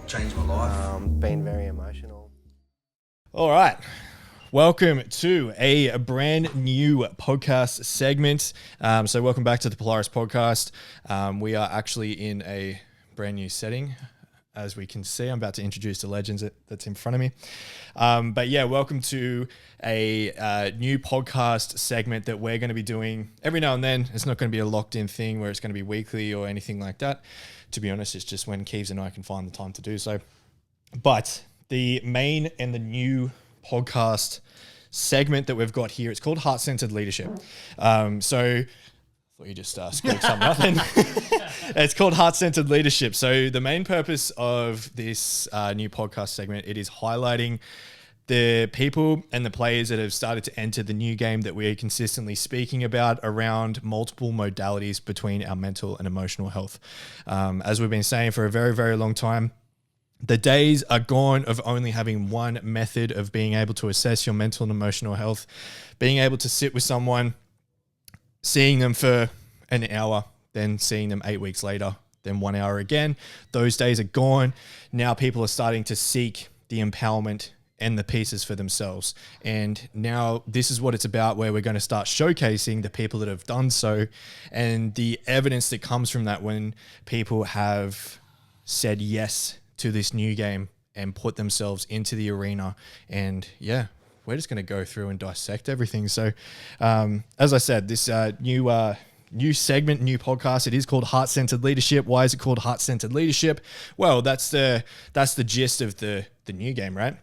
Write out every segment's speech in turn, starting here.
changed my life. Been very emotional. All right. Welcome to a brand new podcast segment. So welcome back to the Polaris podcast. We are actually in a brand new setting. As we can see, I'm about to introduce the legends that's in front of me. But yeah, welcome to a new podcast segment that we're going to be doing every now and then. It's not going to be a locked in thing where it's going to be weekly or anything like that. To be honest, it's just when Keeves and I can find the time to do so. But the main and the new podcast segment that we've got here, it's called Heart-Centered Leadership. So I thought you just screwed something up then. It's called Heart-Centered Leadership. So the main purpose of this new podcast segment, it is highlighting the people and the players that have started to enter the new game that we're consistently speaking about around multiple modalities between our mental and emotional health. As we've been saying for a very, very long time, the days are gone of only having one method of being able to assess your mental and emotional health, being able to sit with someone, seeing them for an hour, then seeing them 8 weeks later, then 1 hour again. Those days are gone. Now people are starting to seek the empowerment and the pieces for themselves. And now this is what it's about, where we're going to start showcasing the people that have done so and the evidence that comes from that when people have said yes to this new game and put themselves into the arena. And yeah, we're just going to go through and dissect everything. So as I said, this new segment, new podcast, it is called Heart-Centered Leadership. Why is it called Heart-Centered Leadership? Well, that's the gist of the new game, right?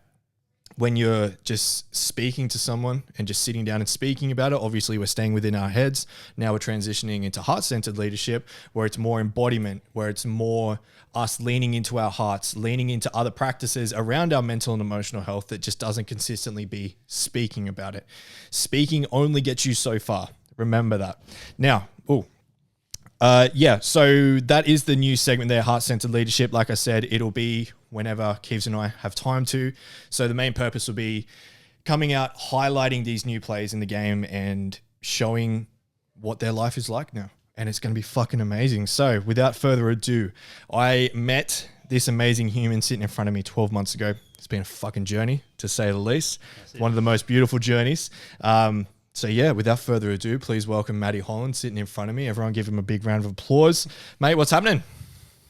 When you're just speaking to someone and just sitting down and speaking about it, obviously we're staying within our heads. Now we're transitioning into heart-centered leadership, where it's more embodiment, where it's more us leaning into our hearts, leaning into other practices around our mental and emotional health that just doesn't consistently be speaking about it. Speaking only gets you so far. Remember that. Now, so that is the new segment there, Heart-Centered Leadership. Like I said, it'll be whenever Keeves and I have time to. So the main purpose will be coming out, highlighting these new players in the game and showing what their life is like now. And it's going to be fucking amazing. So without further ado, I met this amazing human sitting in front of me 12 months ago. It's been a fucking journey, to say the least. One of the most beautiful journeys. So yeah, without further ado, please welcome Matty Holland sitting in front of me. Everyone give him a big round of applause. Mate, what's happening?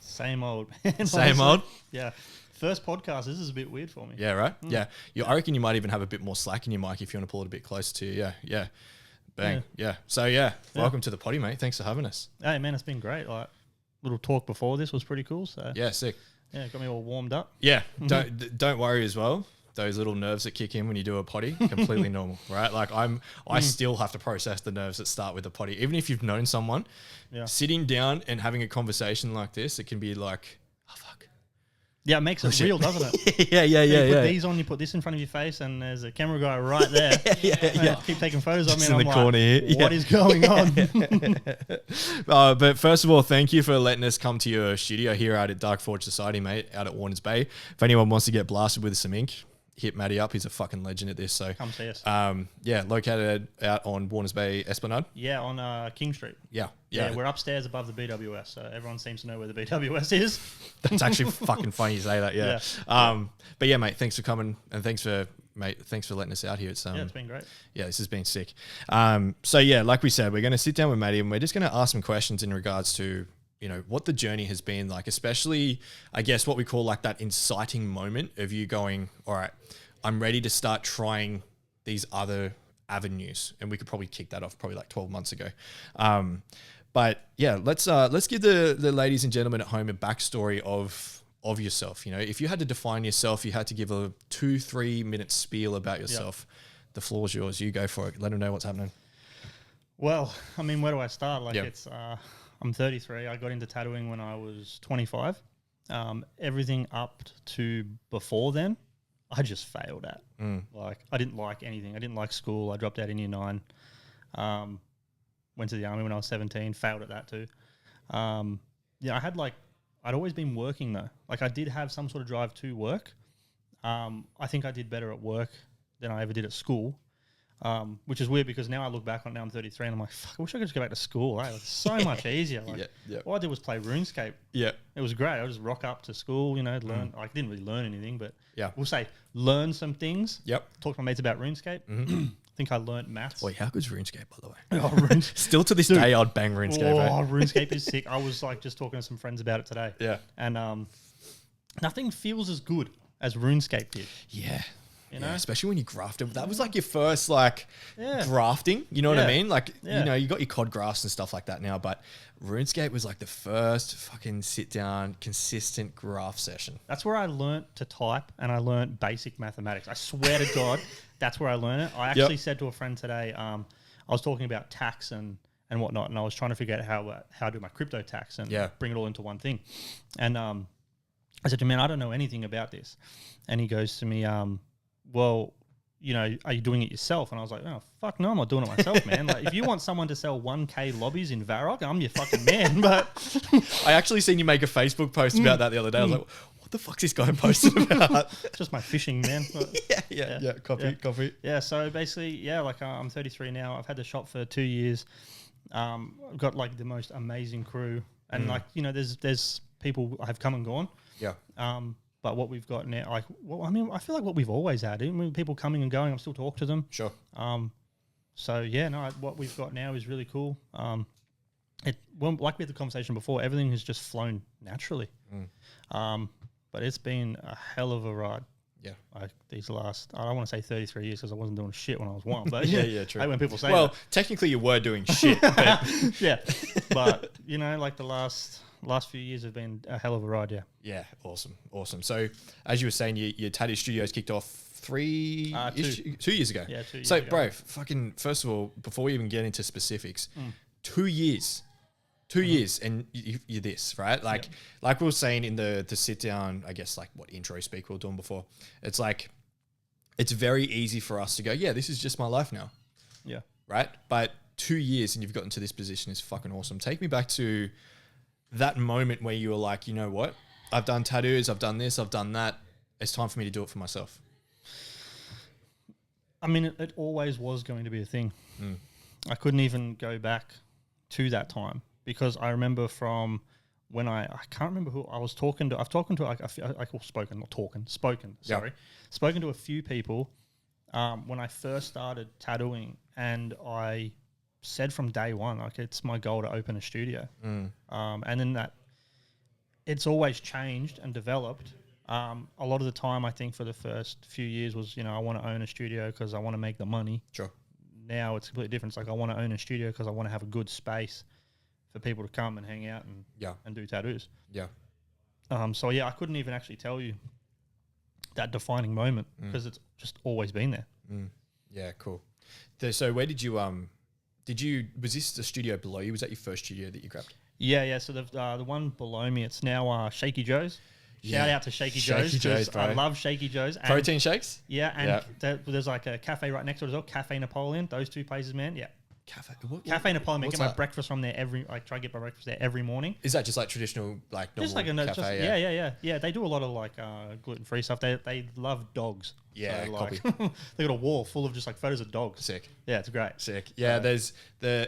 Same old. Same old? Yeah. First podcast, this is a bit weird for me. Yeah, right? Yeah. I reckon you might even have a bit more slack in your mic if you want to pull it a bit closer to you. Yeah. Bang. Yeah. So welcome to the potty, mate. Thanks for having us. Hey man, it's been great. Like, little talk before this was pretty cool. So yeah, sick. Yeah, got me all warmed up. Yeah. Don't worry as well. Those little nerves that kick in when you do a potty, completely normal, right? Like I still have to process the nerves that start with a potty. Even if you've known someone, sitting down and having a conversation like this, it can be like, oh fuck. Yeah, it makes it real, doesn't it? Yeah. You put these on, you put this in front of your face, and there's a camera guy right there. yeah. Keep taking photos of me, and I'm like, corner here. What is going on? But first of all, thank you for letting us come to your studio here out at Dark Forge Society, mate, out at Warners Bay. If anyone wants to get blasted with some ink, hit Matty up. He's a fucking legend at this. So come see us. Located out on Warners Bay Esplanade. Yeah, on King Street. Yeah. We're upstairs above the BWS, so everyone seems to know where the BWS is. That's actually fucking funny you say that. Yeah. But yeah, mate, thanks for coming, and thanks for letting us out here. It's been great. Yeah, this has been sick. So yeah, like we said, we're going to sit down with Matty and we're just going to ask some questions in regards to, you know, what the journey has been like, especially, I guess, what we call like that inciting moment of you going, all right, I'm ready to start trying these other avenues. And we could probably kick that off probably like 12 months ago. But yeah, let's give the ladies and gentlemen at home a backstory of yourself. You know, if you had to define yourself, you had to give a 2-3 minute spiel about yourself. Yep. The floor's yours. You go for it. Let them know what's happening. Well, I mean, where do I start? Like it's... I'm 33. I got into tattooing when I was 25. Everything up to before then, I just failed at. Like, I didn't like anything. I didn't like school. I dropped out in year 9. Went to the army when I was 17. Failed at that too. I'd always been working though. Like, I did have some sort of drive to work. I think I did better at work than I ever did at school. which is weird because now I look back on it, now I'm 33 and I'm like, fuck, I wish I could just go back to school. It's so much easier. Like, all I did was play RuneScape. Yeah. It was great. I just rock up to school, you know, learn. I didn't really learn anything, but we'll say learn some things. Yep. Talk to my mates about RuneScape. I think I learned maths. Wait, how good's RuneScape, by the way? Oh, Still to this day, I'd bang RuneScape. Oh, RuneScape is sick. I was like just talking to some friends about it today. Yeah. And nothing feels as good as RuneScape did. Yeah. You know? Especially when you grafted. That was like your first grafting. You know what I mean? Like, you know, you got your COD grafts and stuff like that now, but RuneScape was like the first fucking sit down, consistent graft session. That's where I learnt to type and I learnt basic mathematics. I swear to God, that's where I learned it. I actually said to a friend today, I was talking about tax and whatnot, and I was trying to figure out how to do my crypto tax and bring it all into one thing. And I said to him, man, I don't know anything about this. And he goes to me, well, you know, are you doing it yourself? And I was like, oh, fuck no, I'm not doing it myself, man. Like, if you want someone to sell 1K lobbies in Varrock, I'm your fucking man. But I actually seen you make a Facebook post about that the otherday. I was like, what the fuck's this guy posting about? It's just my fishing, man. Copy. Yeah, so basically, like I'm 33 now. I've had the shop for 2 years. I've got like the most amazing crew. And like, you know, there's people have come and gone. Yeah. But what we've got now, like, well, I mean, I feel like what we've always had. Even people coming and going, I'm still talk to them. Sure. So yeah, no, what we've got now is really cool. Like we had the conversation before, everything has just flown naturally. But it's been a hell of a ride. Yeah. Like these last, I don't want to say 33 years because I wasn't doing shit when I was 1. But true. Like when people say that. Technically you were doing shit. But yeah. But, you know, like the last few years have been a hell of a ride, yeah. Yeah, awesome. So, as you were saying, your tattoo studios kicked off 2 years ago. Yeah, 2 years ago. So, bro, fucking, first of all, before we even get into specifics, 2 years. 2 years, and you're this, right? Like we were saying in the sit down, I guess, like what intro speak we were doing before. It's like, it's very easy for us to go, yeah, this is just my life now. Yeah. Right? But 2 years and you've gotten to this position is fucking awesome. Take me back to that moment where you were like, you know what? I've done tattoos, I've done this, I've done that. It's time for me to do it for myself. I mean, it always was going to be a thing. I couldn't even go back to that time because I remember from when I can't remember who I was talking to. Spoken to a few people when I first started tattooing, and I said from day one, like, it's my goal to open a studio. And then that it's always changed and developed. A lot of the time, I think for the first few years was, you know, I want to own a studio because I want to make the money. Sure. Now it's completely different. It's like I want to own a studio because I want to have a good space for people to come and hang out and do tattoos. Yeah. So yeah, I couldn't even actually tell you that defining moment because it's just always been there. Yeah, cool. So where did you was this the studio below you? Was that your first studio that you grabbed? Yeah. So the one below me, it's now Shaky Joe's. Shout out to Shaky Joe's, bro. I love Shaky Joe's. And protein shakes? Yeah, and there's like a cafe right next to it as well, Cafe Napoleon. Those two places, man, yeah. Cafe Napoleon, man. Get my breakfast from there try to get my breakfast there every morning. Is that just like traditional, like normal just like a cafe? Yeah. They do a lot of like gluten-free stuff. They love dogs. Yeah, so, like, they got a wall full of just like photos of dogs. Sick. Yeah, it's great. Sick. Yeah, there's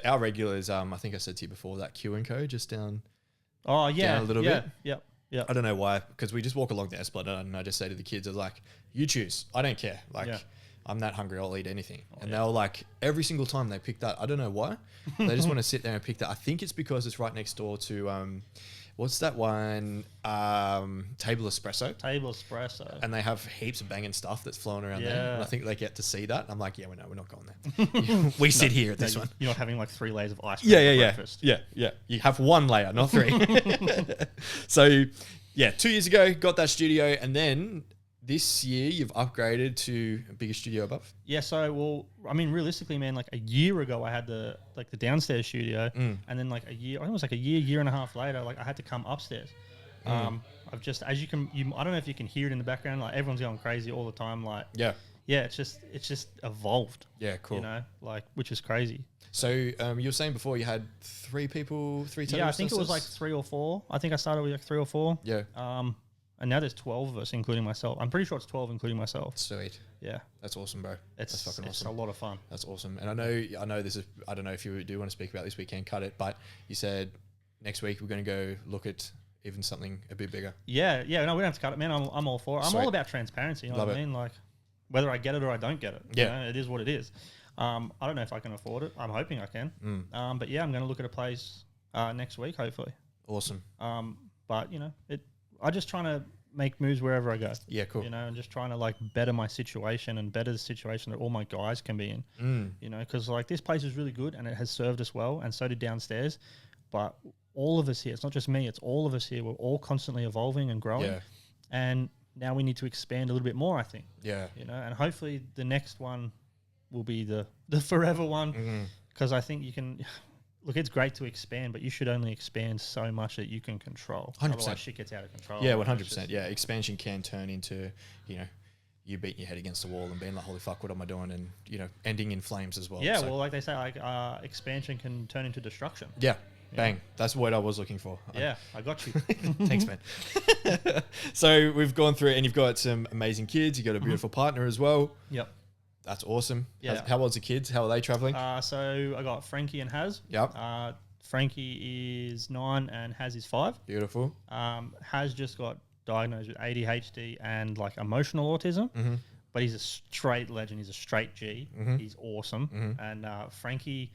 our regulars. I think I said to you before that Q and Co just down. Oh yeah, down a little bit. Yeah. I don't know why, because we just walk along the Esplanade and I just say to the kids, "I'm like, you choose. I don't care. Like, I'm that hungry. I'll eat anything." And they'll like every single time they pick that. I don't know why. They just want to sit there and pick that. I think it's because it's right next door to what's that one? Table Espresso. And they have heaps of banging stuff that's flowing around there. And I think they get to see that. I'm like, we're not going there. We sit here at this one. You're not having like 3 layers of ice cream for breakfast. Yeah. You have 1 layer, not 3. So, 2 years ago, got that studio, and then this year you've upgraded to a bigger studio above. Yeah, so realistically, man, like a year ago I had the downstairs studio, and then like a year, I think it was like a year and a half later, like I had to come upstairs. I've just, as you can, I don't know if you can hear it in the background, like everyone's going crazy all the time, like it's just evolved. Yeah, cool. You know, like, which is crazy. So you were saying before you had 3 people, 3 tattoo I think it was like 3 or 4. I think I started with like 3 or 4. Yeah. Mm. now there's 12 of us, including myself. I'm pretty sure it's 12, including myself. Sweet. Yeah. That's awesome, bro. That's fucking awesome. It's a lot of fun. That's awesome. And I know this is, I don't know if you do want to speak about this weekend, cut it, but you said next week we're going to go look at even something a bit bigger. Yeah. No, we don't have to cut it, man. I'm all for it. I'm all about transparency. You know what I mean? Like, whether I get it or I don't get it. Yeah. You know, it is what it is. I don't know if I can afford it. I'm hoping I can. But yeah, I'm going to look at a place next week, hopefully. Awesome. But, you know, I'm just trying to make moves wherever I go. Yeah, cool. You know, and just trying to like better my situation and better the situation that all my guys can be in. You know, because like this place is really good and it has served us well, and so did downstairs. But all of us here, it's not just me, it's all of us here. We're all constantly evolving and growing. Yeah. And now we need to expand a little bit more, I think. Yeah. You know, and hopefully the next one will be the forever one, because I think you can. Look, it's great to expand, but you should only expand so much that you can control. 100%. Otherwise, shit gets out of control. Yeah, 100%. Yeah, expansion can turn into, you know, you beating your head against the wall and being like, holy fuck, what am I doing? And, you know, ending in flames as well. Yeah, well, like they say, like expansion can turn into destruction. Yeah, bang. That's what I was looking for. Yeah, I got you. Thanks, man. So we've gone through it, and you've got some amazing kids. You've got a beautiful partner as well. Yep. That's awesome. Yeah. How old's the kids? How are they traveling? So I got Frankie and Haz. Yep. Frankie is 9 and Haz is 5. Beautiful. Haz just got diagnosed with ADHD and like emotional autism, but he's a straight legend. He's a straight G. He's awesome. And Frankie,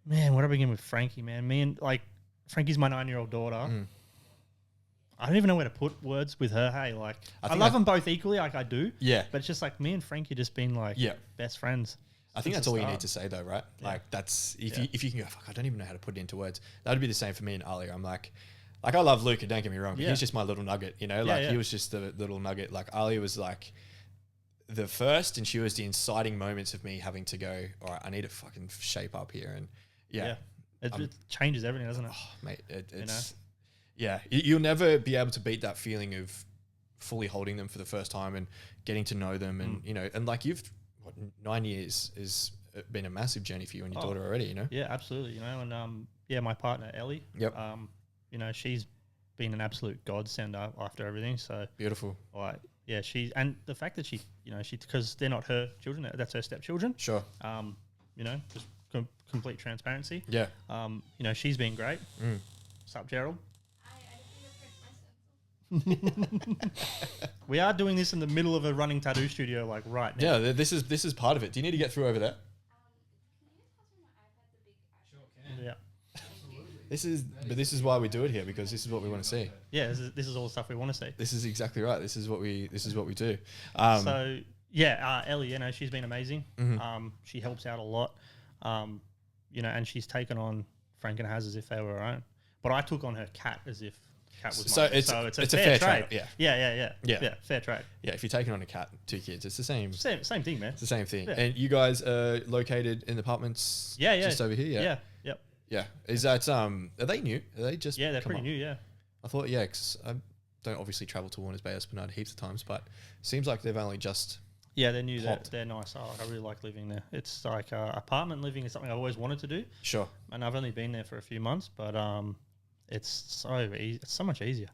man, what do I begin with Frankie, man? Frankie's my 9-year-old daughter. I don't even know where to put words with her. Hey, like I love them both equally, like I do. Yeah. But it's just like me and Frankie just been like best friends. I think that's all you need to say though, right? Yeah. Like that's if you can go, fuck, I don't even know how to put it into words. That would be the same for me and Ali. I'm like I love Luca, don't get me wrong, but he's just my little nugget, you know? Like he was just the little nugget. Like Ali was like the first, and she was the inciting moments of me having to go, all right, I need to fucking shape up here. And it changes everything, doesn't it? Oh, mate, it's yeah, you'll never be able to beat that feeling of fully holding them for the first time and getting to know them. And, you know, and like 9 years has been a massive journey for you and your daughter already, you know? Yeah, absolutely. You know, and my partner, Ellie, you know, she's been an absolute godsend after everything. So beautiful. Like, yeah, and the fact that she, you know, because they're not her children, that's her stepchildren. Sure. You know, just complete transparency. Yeah. You know, she's been great. What's up, Gerald? We are doing this in the middle of a running tattoo studio, like right now. Yeah, this is part of it. Do you need to get through over there? Yeah. This is why we do it here, because this is what we want to see. Yeah, this is all the stuff we want to see. This is exactly right. This is what we do. So yeah, Ellie, you know, she's been amazing. She helps out a lot. You know, and she's taken on Frank and Haz as if they were her own. But I took on her cat as if cat was mine. It's a fair trade. Yeah, fair trade. Yeah, if you're taking on a cat, 2 kids, it's the same thing, man. It's the same thing. Yeah. And you guys are located in apartments just over here, Yeah. Is that are they new? Are they just they're pretty new, yeah. I thought, because I don't obviously travel to Warners Bay Esplanade heaps of times, but seems like they've only just they're new. They're nice. I really like living there. It's like apartment living is something I've always wanted to do. Sure. And I've only been there for a few months, but it's so easy. It's so much easier.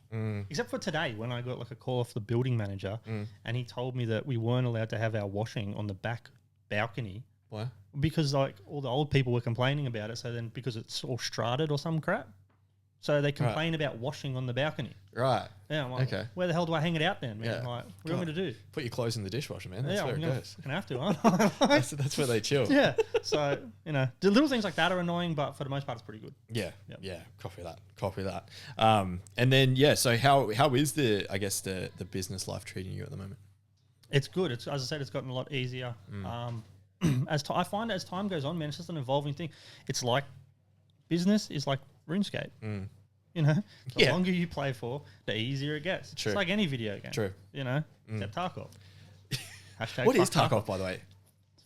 Except for today when I got like a call off the building manager and he told me that we weren't allowed to have our washing on the back balcony. Why? Because like all the old people were complaining about it. So then because it's all strated or some crap. So they complain about washing on the balcony. Right. Yeah. I'm like, okay. Where the hell do I hang it out then, man? Yeah. Like, what do you want me to do? Put your clothes in the dishwasher, man. That's where it goes. I'm going to have to, aren't I? That's where they chill. Yeah. So, you know, the little things like that are annoying, but for the most part, it's pretty good. Yeah. Yep. Yeah. Copy that. And then, so how is the business life treating you at the moment? It's good. As I said, it's gotten a lot easier. I find as time goes on, man, it's just an evolving thing. It's like business is like RuneScape. You know, the longer you play for, the easier it gets. True. It's like any video game. True. You know, except Tarkov. What is Tarkov, by the way?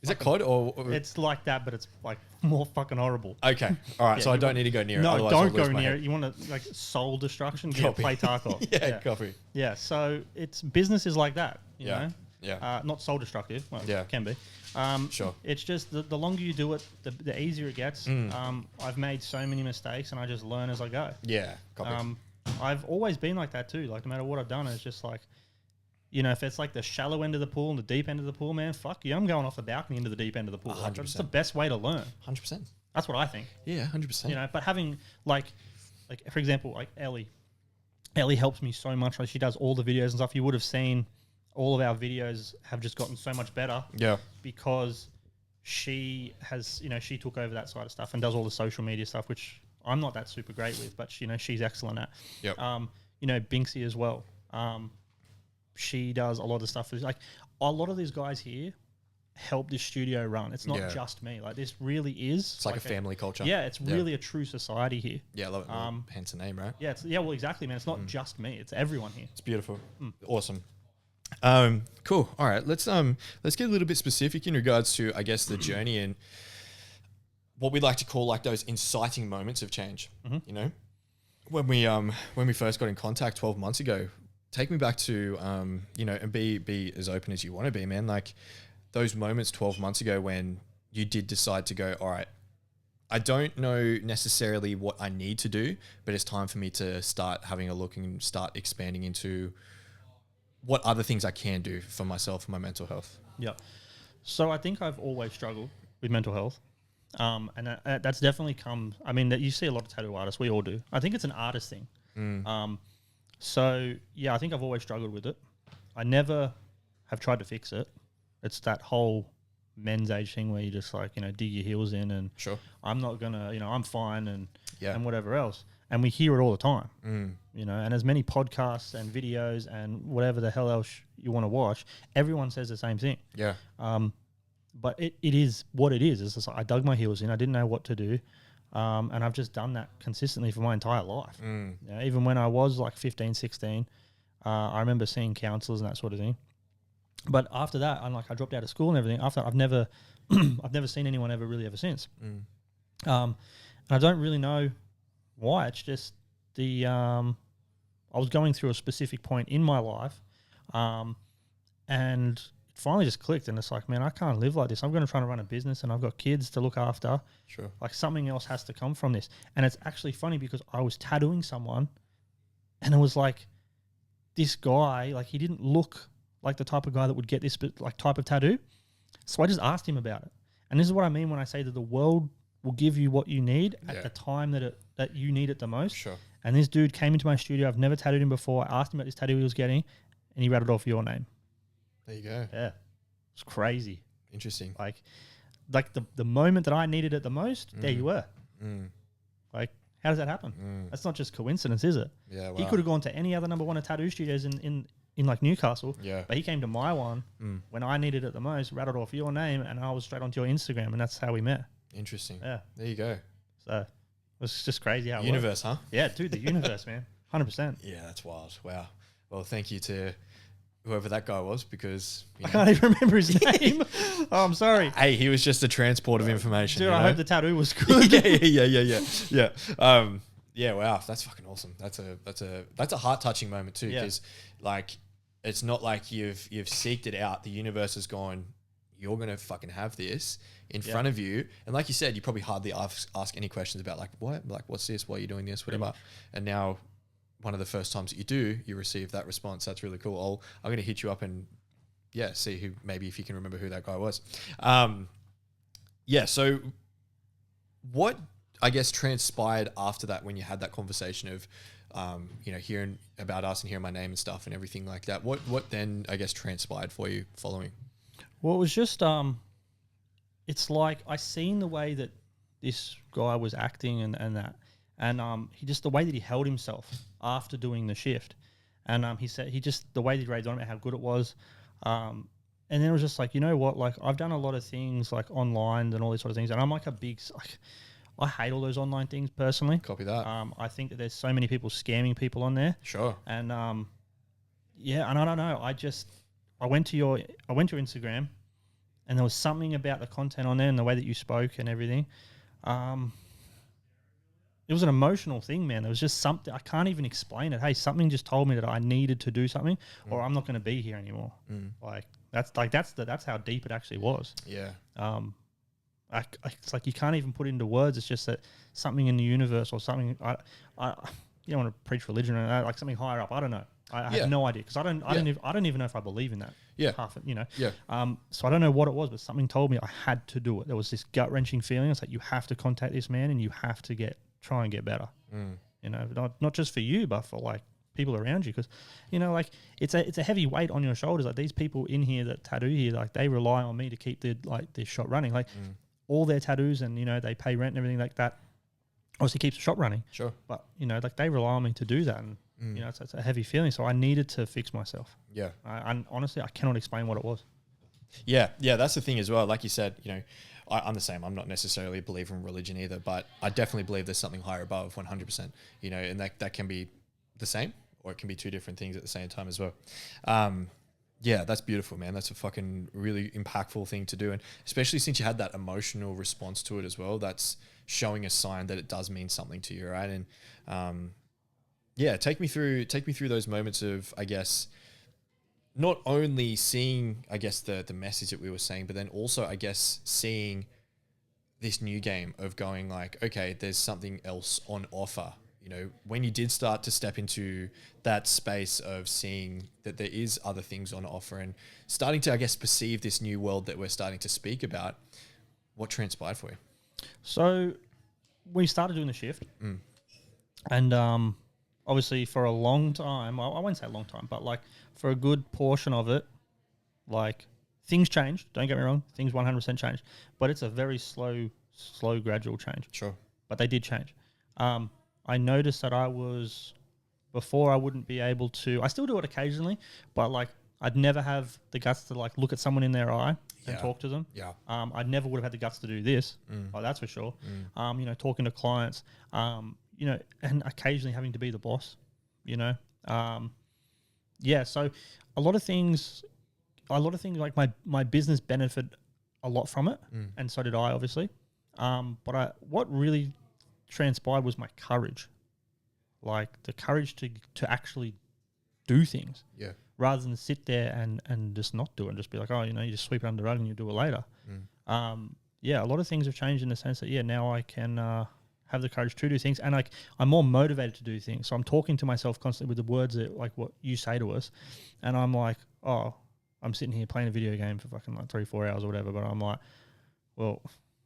Is it COD or? It's like that, but it's like more fucking horrible. Okay. All right. So I don't need to go near it. No, don't go near it. You want to like soul destruction? Play Tarkov. Copy. Yeah. So it's business is like that. You know. Yeah. Not soul destructive. Well, it can be. Sure. It's just the longer you do it, the easier it gets. I've made so many mistakes, and I just learn as I go. Yeah. Copy. I've always been like that too. Like no matter what I've done, it's just like, you know, if it's like the shallow end of the pool and the deep end of the pool, man, fuck you. I'm going off the balcony into the deep end of the pool. 100%. Like, that's the best way to learn. 100%. That's what I think. Yeah, 100%. You know, but having like for example, like Ellie helps me so much. Like she does all the videos and stuff. You would have seen all of our videos have just gotten so much better. Yeah. Because she has, you know, she took over that side of stuff and does all the social media stuff, which I'm not that super great with, but you know, she's excellent at. Yep. You know, Binksy as well. She does a lot of stuff. Like a lot of these guys here help this studio run. It's not just me. Like this really is. It's like a family culture. Yeah, it's really a true society here. Yeah, I love it. Hence the name, right? Yeah, well, exactly, man. It's not just me. It's everyone here. It's beautiful. Awesome. Cool. All right, let's get a little bit specific in regards to, I guess, the journey and what we like to call like those inciting moments of change. You know, when we first got in contact 12 months ago, take me back to you know, and be as open as you want to be, man. Like those moments 12 months ago when you did decide to go, all right, I don't know necessarily what I need to do, but it's time for me to start having a look and start expanding into what other things I can do for myself and my mental health. Yeah. So I think I've always struggled with mental health. And that's definitely come, I mean, that you see a lot of tattoo artists, we all do. I think it's an artist thing. So yeah, I think I've always struggled with it. I never have tried to fix it. It's that whole men's age thing where you just like, you know, dig your heels in and I'm not gonna, you know, I'm fine and whatever else. And we hear it all the time, you know, and as many podcasts and videos and whatever the hell else you want to watch, everyone says the same thing. Yeah. But it is what it is. It's just like I dug my heels in. I didn't know what to do. And I've just done that consistently for my entire life. You know, even when I was like 15, 16, I remember seeing counselors and that sort of thing. But after that, I dropped out of school and everything. After that, I've never I've never seen anyone ever since. And I don't really know why. It's just the I was going through a specific point in my life, and it finally just clicked. And it's like, man, I can't live like this. I'm going to try to run a business, and I've got kids to look after. Sure. Like something else has to come from this. And it's actually funny because I was tattooing someone, and it was like this guy, like he didn't look like the type of guy that would get this like type of tattoo. So I just asked him about it. And this is what I mean when I say that the world will give you what you need at the time that you need it the most. Sure. And this dude came into my studio. I've never tattooed him before. I asked him about this tattoo he was getting, and he rattled off your name. There you go. Yeah. It's crazy. Interesting. Like the moment that I needed it the most, there you were. Like, how does that happen? That's not just coincidence, is it? Yeah. Wow. He could have gone to any other number one tattoo studios in like Newcastle. Yeah. But he came to my one when I needed it the most, rattled off your name, and I was straight onto your Instagram, and that's how we met. Interesting. Yeah. There you go. So it was just crazy how universe, huh? Yeah, dude, the universe, man. 100%. Yeah, that's wild. Wow. Well, thank you to whoever that guy was, because I can't even remember his name. Oh, I'm sorry. Hey, he was just a transport of information. Dude, I hope the tattoo was good. Yeah. Yeah. Wow, that's fucking awesome. That's a heart touching moment too, because like it's not like you've seeked it out. The universe has gone, you're gonna fucking have this in front of you, and like you said, you probably hardly ask any questions about like what's this, why are you doing this, whatever. And now, one of the first times that you do, you receive that response. That's really cool. I'm gonna hit you up and see who, maybe if you can remember who that guy was. So what I guess transpired after that when you had that conversation of hearing about us and hearing my name and stuff and everything like that? What then I guess transpired for you following? Well, it was just it's like I seen the way that this guy was acting and that, and he just, the way that he held himself after doing the shift, and he said the way that he raised on about how good it was, and then it was just like, you know what, like I've done a lot of things like online and all these sort of things, and I'm like I hate all those online things personally. Copy that. I think that there's so many people scamming people on there. Sure. And and I don't know. I went to your Instagram, and there was something about the content on there and the way that you spoke and everything. It was an emotional thing, man. It was just something, I can't even explain it. Hey, something just told me that I needed to do something, or I'm not going to be here anymore. That's how deep it actually was. Yeah. It's like you can't even put it into words. It's just that something in the universe or something. you don't want to preach religion or that, like something higher up. I don't know. I have no idea because I don't even know if I believe in that. Yeah. So I don't know what it was, but something told me I had to do it. There was this gut wrenching feeling. It's like you have to contact this man and you have to try and get better. You know, not just for you, but for like people around you, because you know, like it's a heavy weight on your shoulders. Like these people in here that tattoo here, like they rely on me to keep this shop running. Like all their tattoos, and you know, they pay rent and everything like that. Obviously keeps the shop running. Sure. But you know, like they rely on me to do that, and you know, it's a heavy feeling. So I needed to fix myself. Yeah. And honestly, I cannot explain what it was. Yeah, that's the thing as well. Like you said, you know, I'm the same. I'm not necessarily a believer in religion either, but I definitely believe there's something higher above, 100%. You know, and that can be the same, or it can be two different things at the same time as well. Yeah, that's beautiful, man. That's a fucking really impactful thing to do, and especially since you had that emotional response to it as well. That's showing a sign that it does mean something to you, right? And yeah, take me through those moments of, I guess, not only seeing, I guess, the message that we were saying, but then also, I guess, seeing this new game of going like, okay, there's something else on offer. You know, when you did start to step into that space of seeing that there is other things on offer and starting to, I guess, perceive this new world that we're starting to speak about, what transpired for you? So we started doing the shift, and obviously for a long time, I won't say a long time, but like for a good portion of it, like things changed. Don't get me wrong, things 100% changed, but it's a very slow, gradual change. Sure. But they did change. I noticed that before I wouldn't be able to, I still do it occasionally, but like I'd never have the guts to like look at someone in their eye and talk to them. Yeah. I never would have had the guts to do this. Oh, that's for sure. You know, talking to clients, you know, and occasionally having to be the boss, you know. Yeah, so a lot of things like my business benefited a lot from it, and so did I, obviously. But what really transpired was my courage, like the courage to actually do things, rather than sit there and just not do it and just be like, oh, you know, you just sweep it under the rug and you do it later. Yeah, a lot of things have changed in the sense that now I can have the courage to do things, and like I'm more motivated to do things. So I'm talking to myself constantly with the words that like what you say to us, and I'm like, oh, I'm sitting here playing a video game for fucking like 3-4 hours or whatever, but I'm like, well,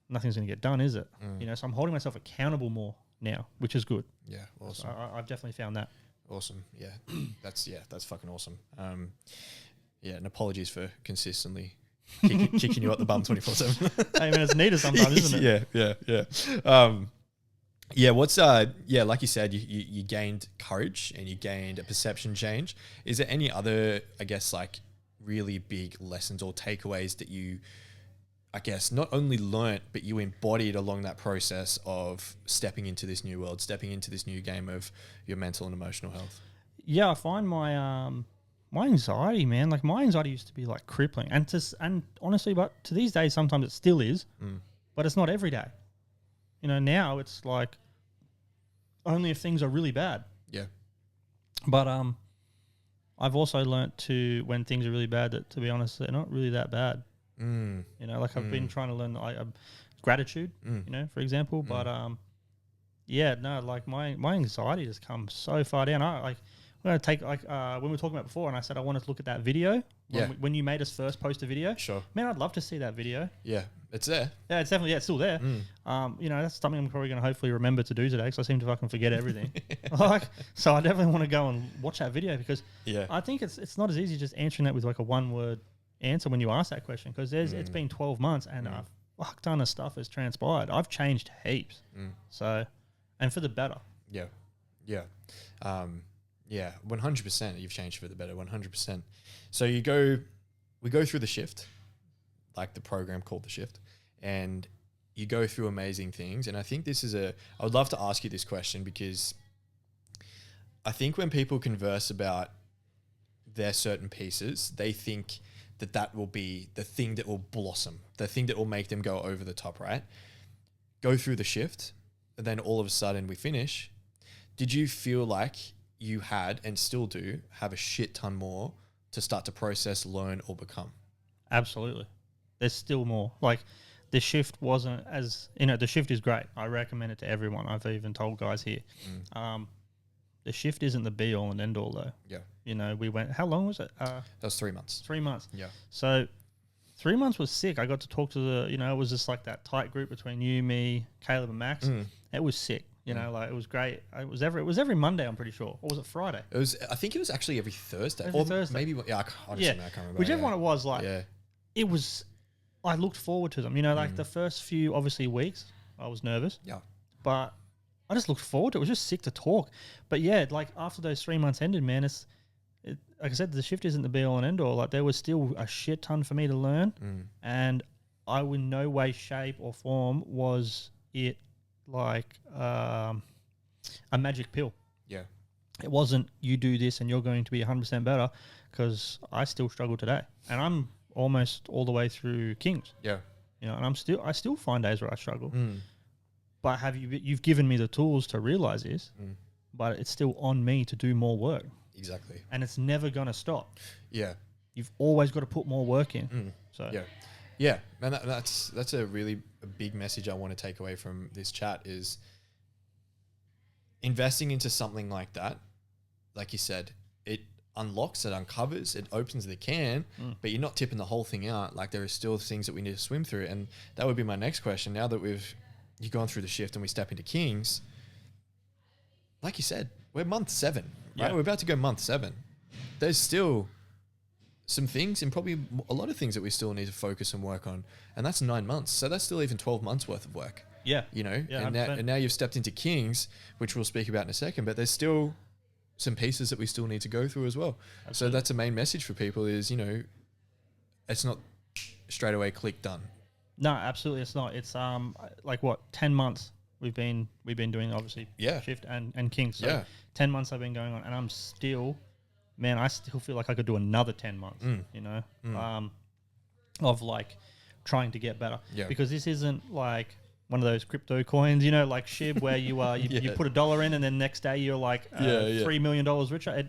nothing's going to get done, is it? You know, so I'm holding myself accountable more now, which is good. Yeah, awesome. So I've definitely found that. Awesome. Yeah, that's fucking awesome. Yeah, and apologies for consistently kicking you up the bum 24/7. I mean, it's needed sometimes, isn't it? Yeah. What's like you said, you gained courage and you gained a perception change. Is there any other, I guess, like really big lessons or takeaways that you, I guess, not only learnt, but you embodied along that process of stepping into this new world, stepping into this new game of your mental and emotional health? Yeah, I find my anxiety, man, like my anxiety used to be like crippling, and honestly, but to these days, sometimes it still is, but it's not every day. You know, now it's like only if things are really bad. Yeah. But I've also learnt to, when things are really bad, that to be honest, they're not really that bad. You know, like I've been trying to learn gratitude, you know, for example. But yeah, no, like my anxiety has come so far down. I'm going to take like when we were talking about before, and I said I wanted to look at that video when you made us first post a video. Sure, man, I'd love to see that video. Yeah, it's there. Yeah, it's definitely it's still there. You know, that's something I'm probably going to hopefully remember to do today, because I seem to fucking forget everything. So I definitely want to go and watch that video, because I think it's not as easy just answering that with like a one-word answer when you ask that question, because it's been 12 months and a fuck ton of stuff has transpired. I've changed heaps. So, and for the better. Yeah. 100% you've changed for the better, 100%. So we go through the shift, like the program called the shift, and you go through amazing things. And I think I would love to ask you this question, because I think when people converse about their certain pieces, they think that will be the thing that will blossom, the thing that will make them go over the top, right? Go through the shift, and then all of a sudden we finish. Did you feel like you had, and still do, have a shit ton more to start to process, learn, or become? Absolutely. There's still more. Like, the shift wasn't as, you know, the shift is great. I recommend it to everyone. I've even told guys here. the shift isn't the be all and end all though. Yeah. You know, we went, how long was it? That was 3 months. 3 months. Yeah. So 3 months was sick. I got to talk to it was just like that tight group between you, me, Caleb and Max. It was sick. You know, like it was great. It was every Monday, I'm pretty sure. Or was it Friday? I think it was actually every Thursday. Thursday. Maybe, I can't remember. Whichever one it was, like, it was, I looked forward to them. You know, like the first few, obviously, weeks, I was nervous. Yeah. But I just looked forward to it. It was just sick to talk. But yeah, like after those 3 months ended, man, like I said, the shift isn't the be all and end all. Like there was still a shit ton for me to learn. And I, in no way, shape or form, was it like a magic pill. Yeah. It wasn't you do this and you're going to be 100% better, because I still struggle today. And I'm almost all the way through Kings. Yeah. You know, and I still find days where I struggle. But you've given me the tools to realize this, but it's still on me to do more work. Exactly. And it's never going to stop. Yeah. You've always got to put more work in. So yeah. Yeah, and that's a really big message I want to take away from this chat is investing into something like that. Like you said, it unlocks, it uncovers, it opens the can, but you're not tipping the whole thing out. Like there are still things that we need to swim through, and that would be my next question. Now that you've gone through the shift and we step into Kings, like you said, we're month 7, right? Yeah. We're about to go month 7. There's still some things and probably a lot of things that we still need to focus and work on. And that's 9 months. So that's still even 12 months worth of work. Yeah. You know, yeah, and now you've stepped into Kings, which we'll speak about in a second, but there's still some pieces that we still need to go through as well. Absolutely. So that's a main message for people is, you know, it's not straight away click done. No, absolutely. It's not. It's like 10 months we've been doing obviously shift and Kings. So 10 months I've been going on, and I'm still, man, I still feel like I could do another 10 months, you know, of like trying to get better. Yeah. Because this isn't like one of those crypto coins, you know, like SHIB where you put $1 in and then next day you're like $3 million richer.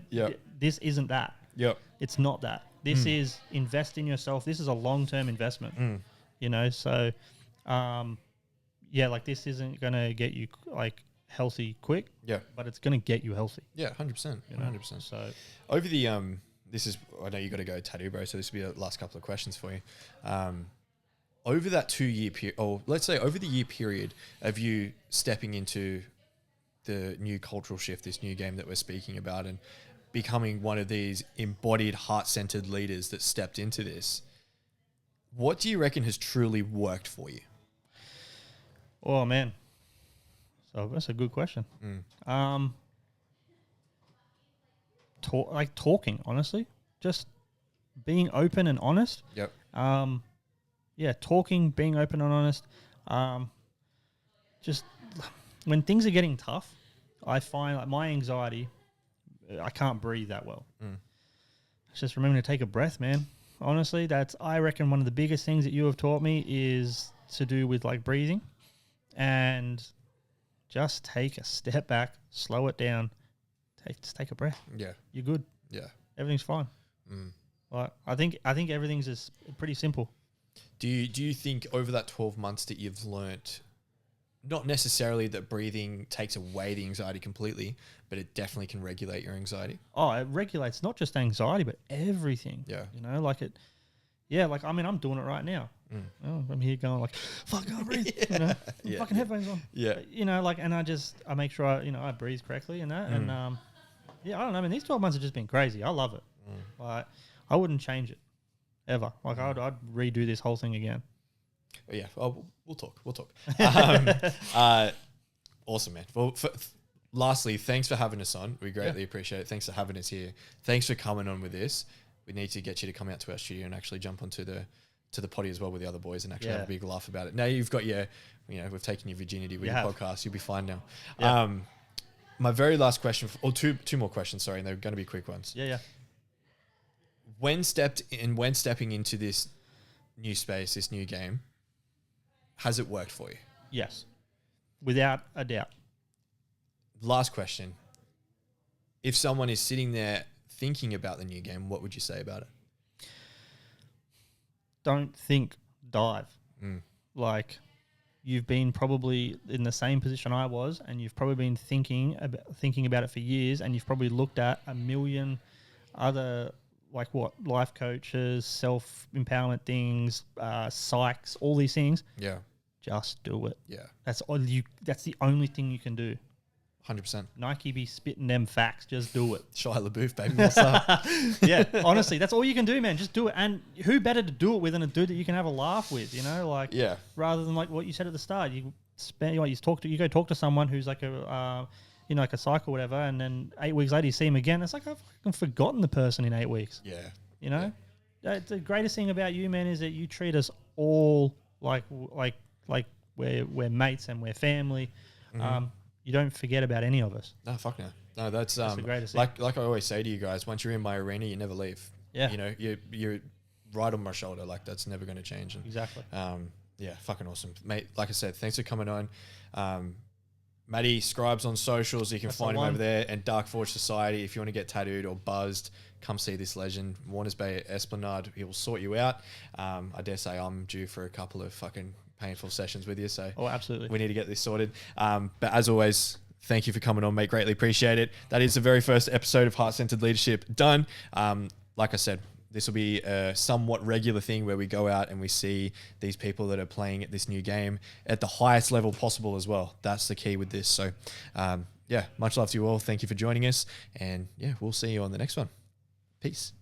This isn't that. Yep. It's not that. This is invest in yourself. This is a long-term investment, you know, so like this isn't going to get you like healthy quick, but it's going to get you healthy. Yeah, 100%. You know? 100%. So over the this is, I know you got to go tattoo, bro, so this will be the last couple of questions for you. Over that 2 year period, or let's say over the year period of you stepping into the new cultural shift, this new game that we're speaking about, and becoming one of these embodied, heart-centered leaders that stepped into this, what do you reckon has truly worked for you? Oh, man. So that's a good question. Talking, honestly. Just being open and honest. Yep. Talking, being open and honest. Just when things are getting tough, I find like my anxiety, I can't breathe that well. It's just remembering to take a breath, man. Honestly, that's, I reckon, one of the biggest things that you have taught me is to do with like breathing, and just take a step back, slow it down, just take a breath. Yeah. You're good. Yeah. Everything's fine. Like, I think everything's just pretty simple. Do you think over that 12 months that you've learnt, not necessarily that breathing takes away the anxiety completely, but it definitely can regulate your anxiety? Oh, it regulates not just anxiety, but everything. Yeah. You know, like it, like, I mean, I'm doing it right now. Oh, I'm here going like, fuck, I can't breathe. You know, fucking headphones on. Yeah. But, you know, like, and I make sure I breathe correctly and that. And, I don't know. I mean, these 12 months have just been crazy. I love it. Like, I wouldn't change it ever. Like, I'd redo this whole thing again. Yeah. Oh, we'll talk. Awesome, man. Well, lastly, thanks for having us on. We greatly appreciate it. Thanks for having us here. Thanks for coming on with this. We need to get you to come out to our studio and actually jump onto the potty as well with the other boys and actually have a big laugh about it. Now you've got we've taken your virginity with your podcast. You'll be fine now. Yeah. My very last question, two more questions, sorry, and they're going to be quick ones. Yeah. When stepping into this new space, this new game, has it worked for you? Yes, without a doubt. Last question. If someone is sitting there thinking about the new game, what would you say about it? Don't think, dive. Like, you've been probably in the same position I was, and you've probably been thinking about it for years, and you've probably looked at a million other life coaches, self-empowerment things, psychs, all these things. Yeah. Just do it. Yeah. That's the only thing you can do. 100%. Nike be spitting them facts. Just do it. Shia LaBeouf, baby. What's up? Yeah, honestly, that's all you can do, man. Just do it. And who better to do it with than a dude that you can have a laugh with, Yeah. rather than like what you said at the start. You go talk to someone who's like a like a psych or whatever, and then 8 weeks later you see him again. It's like I've fucking forgotten the person in 8 weeks. Yeah. The greatest thing about you, man, is that you treat us all like we're mates and we're family. Mm-hmm. You don't forget about any of us. No, fuck no. No, that's the greatest thing. like I always say to you guys, once you're in my arena, you never leave. Yeah. You're right on my shoulder. Like, that's never going to change. And, exactly. Yeah, fucking awesome. Mate, like I said, thanks for coming on. Matty Scribes on socials. You can find him over there. And Dark Forge Society. If you want to get tattooed or buzzed, come see this legend. Warners Bay Esplanade. He will sort you out. I dare say I'm due for a couple of fucking painful sessions with you. So absolutely. We need to get this sorted. But as always, thank you for coming on, mate. Greatly appreciate it. That is the very first episode of Heart-Centered Leadership done. Like I said, this will be a somewhat regular thing where we go out and we see these people that are playing at this new game at the highest level possible as well. That's the key with this. So, yeah, much love to you all. Thank you for joining us. And, yeah, we'll see you on the next one. Peace.